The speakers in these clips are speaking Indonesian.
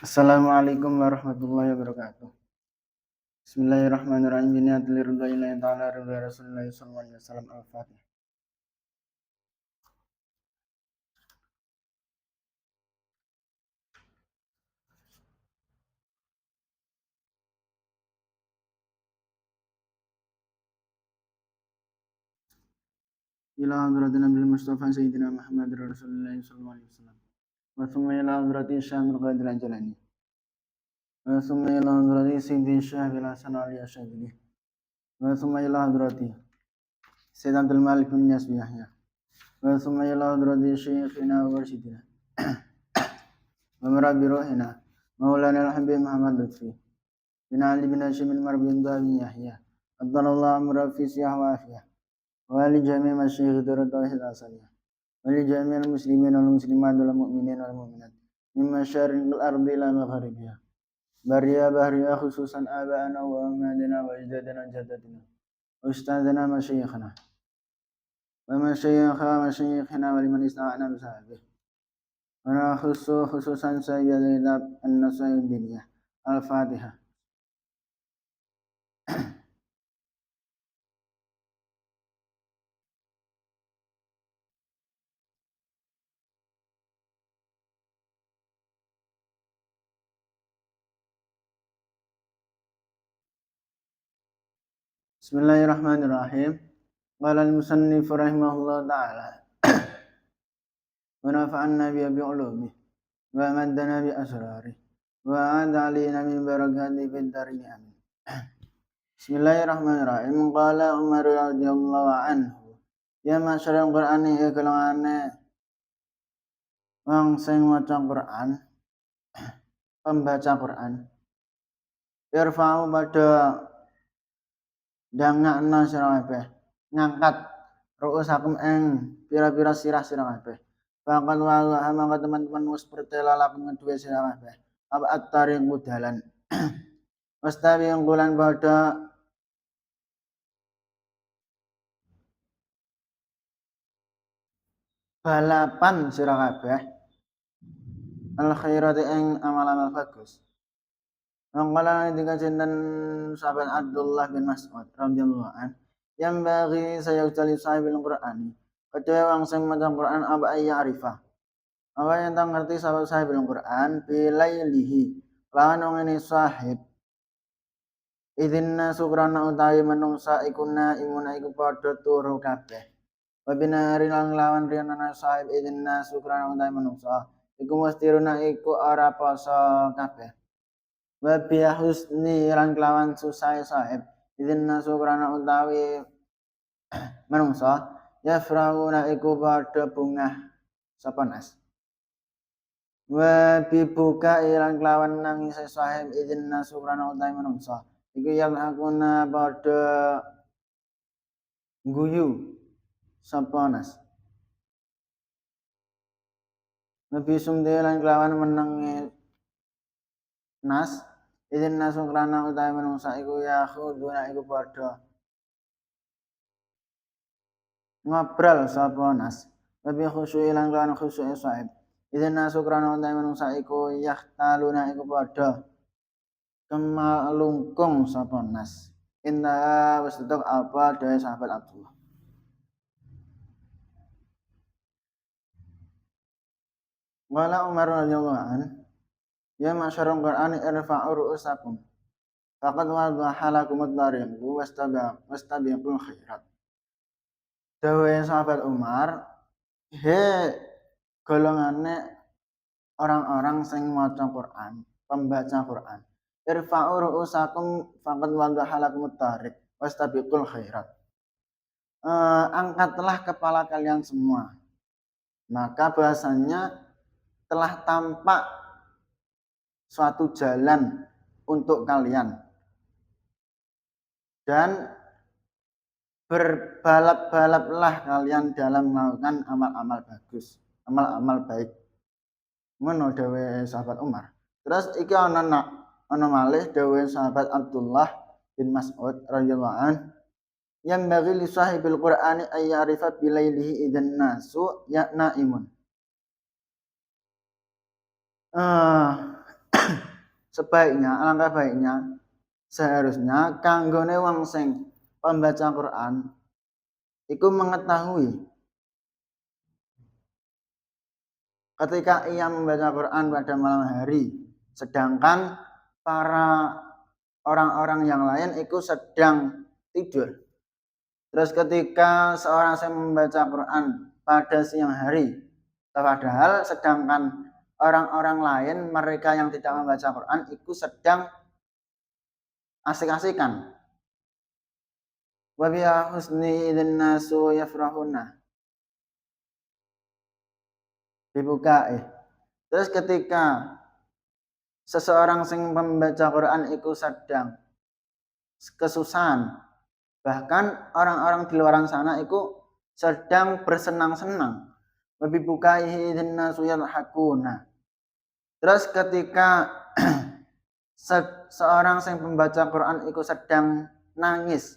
Assalamualaikum warahmatullahi wabarakatuh. Bismillahirrahmanirrahim. Biniatil ridwa'illahi ta'ala ridwa Rasulullah sallallahu alaihi wasallam. Al-Fatihah. Ila hadratin Nabil Mustafa Sayyidina Muhammad Rasulullah sallallahu alaihi wasallam. Wa thumma ila hadrati Syamil Qadir Al-Jalani. Wa thumma ila hadrati Sayyidi Syahbil Hasan Ali Asyadili. Wa thumma ila hadrati Sayyid Abdul Malik bin Yasbi Yahya. Wa thumma ila hadrati Syekhina wa Warsyidina. Wa marabbi ruhina Maulana Al-Habib Muhammad Lutfi bin Ali bin Hashim bin Marbin Dhabi Yahya. Abdallah amra fi siyah wa afiyah. ولجميع مشايخ التوحيد الأصلية ولجميع المسلمين والمسلمات والمؤمنين والمؤمنات من مشارق الأرض إلى مغاربها بريا بحريا خصوصا آباءنا وأمهاتنا وأجدادنا وجداتنا وأستاذنا مشايخنا ومشايخ مشايخنا ولمن استطعنا بصحبه ونخص خصوصا سيد النصائح الدينية. الفاتحة. Bismillahirrahmanirrahim. Qala al-musannif rahimahullah ta'ala wa nafa'anna bi ulumi wa maddana bi asrari wa a'adalina min barakati fid darin amin. Bismillahirrahmanirrahim. Qala Umar radhiyallahu anhu, ya masyarul Qur'ani kelangane wong sing maca Qur'an, pembaca Qur'an, irfa'u pada dangakna sira kabeh, ngangkat ru'usakum ing pira-pira sirah-sirah kabeh. Faqad wa maka teman-teman wis pertela lakon kedue sira kabeh. Apa at-tariq dalan. Wastawi yang bulan pada balapan sira kabeh. Al khairati ing amal-amal bagus. Mangkala ketika sinten sahabat Abdullah bin Mas'ud radhiyallahu an, yang bagi saya ucali sahibil Qur'ani. Kedua wong sing maca Qur'an apa ya'rifa. Apa yang tak ngerti sahabat sahibil Qur'an bilailihi. Lawan wong ini sahib. Idinna sukrana utawi menungsa iku naimuna iku padha turu kabeh. Wa binari lan lawan riyana sahib idinna sukrana utawi menungsa iku mustiruna iku ora poso kabeh. Wa biya husni lan kelawan susah sahib idinna sukrana utawi menungsa yafrauna iku padha bungah sapa nas. Wa bibuka lan kelawan nangis sahib idinna sukrana utawi menungsa iku yang akuna padha guyu sapa nas. Nabi sumdelan kelawan menengi nas idin nasukrana utawi menungsa iku ya khuduna iku padha ngobrol sapa nas. Nabi khusyuk lan kelawan khusyuk sahib idin nasukrana utawi menungsa iku yahtaluna iku padha kemalungkung sapa nas. Inna wis tetok apa daya sahabat Abdullah. Wala Umar radhiyallahu an, ya masyarul Qur'ani irfa'u ru'usakum faqad wadaha lakum ad-dariq wastabiqul khairat. Dawe sahabat Umar, he golongane orang-orang sing maca Qur'an, pembaca Qur'an. Irfa'u ru'usakum faqad wadaha lakum ad-dariq wastabiqul khairat. Angkatlah kepala kalian semua, maka bahasanya telah tampak suatu jalan untuk kalian dan berbalap-balaplah kalian dalam melakukan amal-amal bagus, amal-amal baik. Ngono dawuh sahabat Umar. Terus iki ana malih dawuh sahabat Abdullah bin Mas'ud radhiyallahu an, yang bagi li sahibil Qur'ani ay ya'rifa bilailihi idzan nasu ya naimun. alangkah baiknya seharusnya kanggone wong sing pembaca Quran iku mengetahui ketika ia membaca Quran pada malam hari, sedangkan para orang-orang yang lain itu sedang tidur. Terus ketika seorang yang membaca Quran pada siang hari, padahal sedangkan orang-orang lain, mereka yang tidak membaca Quran itu sedang asik-asikan. Wa bi husni idzin nasu yafrahuna. Dibuka. Terus ketika seseorang yang membaca Quran itu sedang kesusahan, bahkan orang-orang di luar sana itu sedang bersenang-senang. Wa bi bukaihi idzin nasu yadhakuna. Terus ketika seorang yang membaca Quran itu sedang nangis,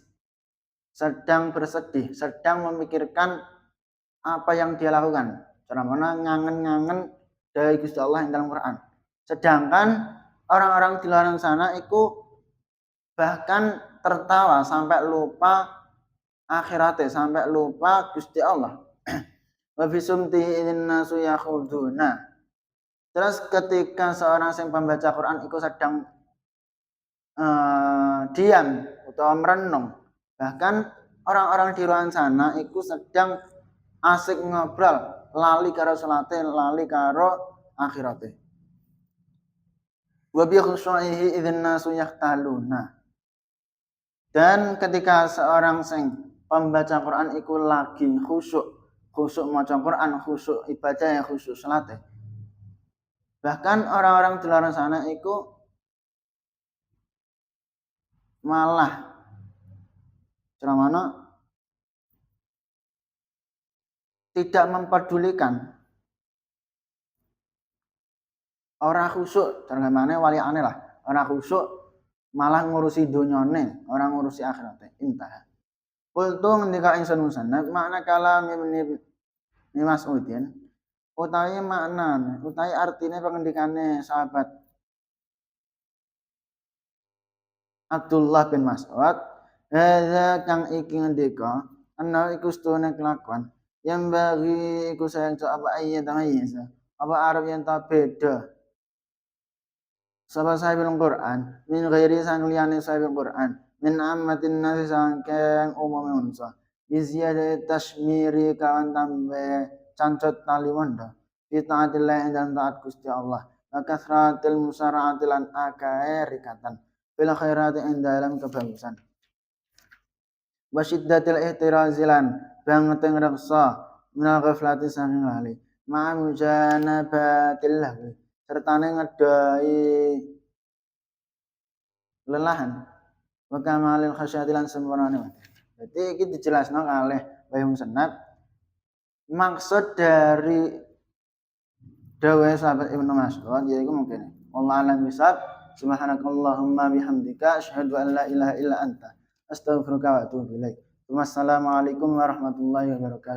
sedang bersedih, sedang memikirkan apa yang dia lakukan. Cara mana ngangen-ngangen dari Gusti Allah yang dalam Quran. Sedangkan orang-orang di luar sana itu bahkan tertawa sampai lupa akhiratnya, sampai lupa Gusti Allah. Wa fi sumti idzin nasu yakhuduna. Terus ketika seorang yang membaca Quran itu sedang diam atau merenung, bahkan orang-orang di luar sana itu sedang asik ngobrol, lali karo salate, lali karo akhirate. Wa bi khushu'ihi idzin nasu yahtaluna. Dan ketika seorang yang membaca Quran itu lagi khusyuk maca Quran, khusyuk ibadah, khusyuk salate. Bahkan orang-orang di luar sana itu malah ceramana tidak mempedulikan orang khusyuk, carane wali aneh lah. Orang khusyuk malah ngurusi dunyane, orang ngurusi akhiratnya. Intah. Qultu ngendika ingsun musannaf makna kalam Ibnu Mas'udin utawi maknane, utawi artine pengendikane sahabat Abdullah bin Mas'ud, hadza kang iki ngendika ana iku stune kelakuan yang bagi iku sayang apa ayat ayat apa Arab yang tak beda sapa sahibul Quran min ghairi sang liyane sahibul Quran min ammatin nasi sangkeng umum manusia biziyada tasmiri kawan tambe cancot tali wanda fi taatillah dan taat Gusti Allah wa kasratil musaraatil an akae rikatan bil khairati dalam kebagusan wa syiddatil ihtirazilan banget ngreksa minal ghaflati sanging lali ma mujanabatil lahwi sertane ngedai lelahan wa kamalil khasyati lan sempurnane. Jadi iki dijelasno kalih Bayu Musannaf maksud dari dawuh sahabat Ibnu Mas'ud yaiku mungkin Allah alam bisab subhanakallahumma bihamdika asyhadu an la ilaha illa anta astaghfiruka wa atubu ilaik. Wassalamualaikum warahmatullahi wabarakatuh.